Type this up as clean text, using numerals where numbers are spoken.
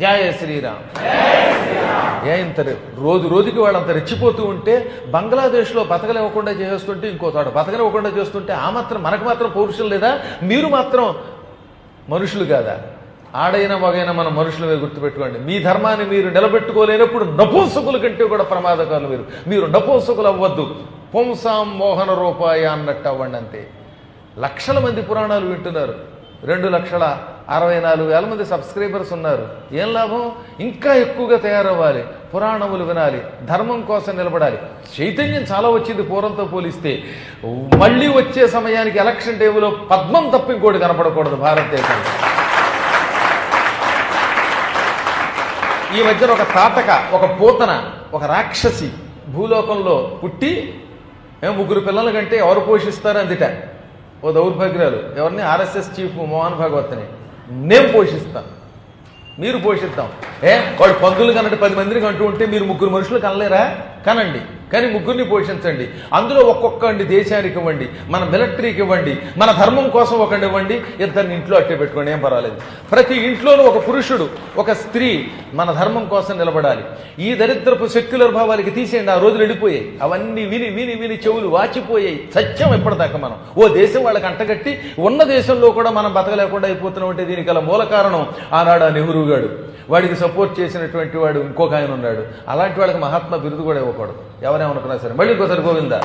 జయ శ్రీరామ్. ఇంత రోజు రోజుకి వాళ్ళంత రెచ్చిపోతూ ఉంటే బంగ్లాదేశ్లో బతకలేవకుండా చేస్తుంటే ఇంకో చోట బతకలేవకుండా చేస్తుంటే ఆ మాత్రం మనకు మాత్రం పౌరుషం లేదా? మీరు మాత్రం మనుషులు కాదా? ఆడైనా మగైనా మనం మనుషులమే గుర్తుపెట్టుకోండి. మీ ధర్మాన్ని మీరు నిలబెట్టుకోలేనప్పుడు నపుంసకుల కంటే కూడా ప్రమాదకాలు మీరు నపుంసకులు అవ్వద్దు. పుంసాం మోహన రూపాయ అన్నట్టు అవ్వండి అంతే. లక్షల మంది పురాణాలు వింటున్నారు, 2,64,000 మంది సబ్స్క్రైబర్స్ ఉన్నారు. ఏం లాభం? ఇంకా ఎక్కువగా తయారవ్వాలి, పురాణములు వినాలి, ధర్మం కోసం నిలబడాలి. చైతన్యం చాలా వచ్చింది పూర్వంతో పోలిస్తే. మళ్ళీ వచ్చే సమయానికి ఎలక్షన్ టైంలో పద్మం తప్ప ఇంకోటి కనపడకూడదు భారతదేశంలో. ఈ మధ్యన ఒక తాటక, ఒక పూతన, ఒక రాక్షసి భూలోకంలో పుట్టి 3 పిల్లల కంటే ఎవరు పోషిస్తారు అందుట. ఓ దౌర్భాగ్యాలు ఎవరిని? ఆర్ఎస్ఎస్ చీఫ్ మోహన్ భాగవత్ని నేను పోషిస్తాను, మీరు పోషిద్దాం. వాడు పందులు కనంటే 10 మందిని కంటూ ఉంటే మీరు 3 మనుషులు కనలేరా? కనండి, కానీ 3ని పోషించండి. అందులో ఒక్కొక్కండి దేశానికి ఇవ్వండి, మన మిలిటరీకి ఇవ్వండి, మన ధర్మం కోసం ఒకటి ఇవ్వండి. ఇద్దరిని ఇంట్లో అట్టే పెట్టుకోండి, ఏం పర్వాలేదు. ప్రతి ఇంట్లోనూ ఒక పురుషుడు, ఒక స్త్రీ మన ధర్మం కోసం నిలబడాలి. ఈ దరిద్రపు సెక్యులర్ భావాలకి తీసేయండి. ఆ రోజులు వెళ్ళిపోయాయి. అవన్నీ విని విని విని చెవులు వాచిపోయాయి. సత్యం ఎప్పటిదాకా మనం ఓ దేశం వాళ్ళకి అంటగట్టి ఉన్న దేశంలో కూడా మనం బతకలేకుండా అయిపోతున్నాం అంటే దీనికి అలా మూల కారణం ఆనాడు ఆ నెహ్రూ గాడు. వాడికి సపోర్ట్ చేసినటువంటి వాడు ఇంకొక ఆయన ఉన్నాడు. అలాంటి వాళ్ళకి మహాత్మా బిరుదు కూడా ఇవ్వకూడదు, ఎవరేమనుకున్నా సరే. మళ్ళీ ఇంకోసారి గోవిందా.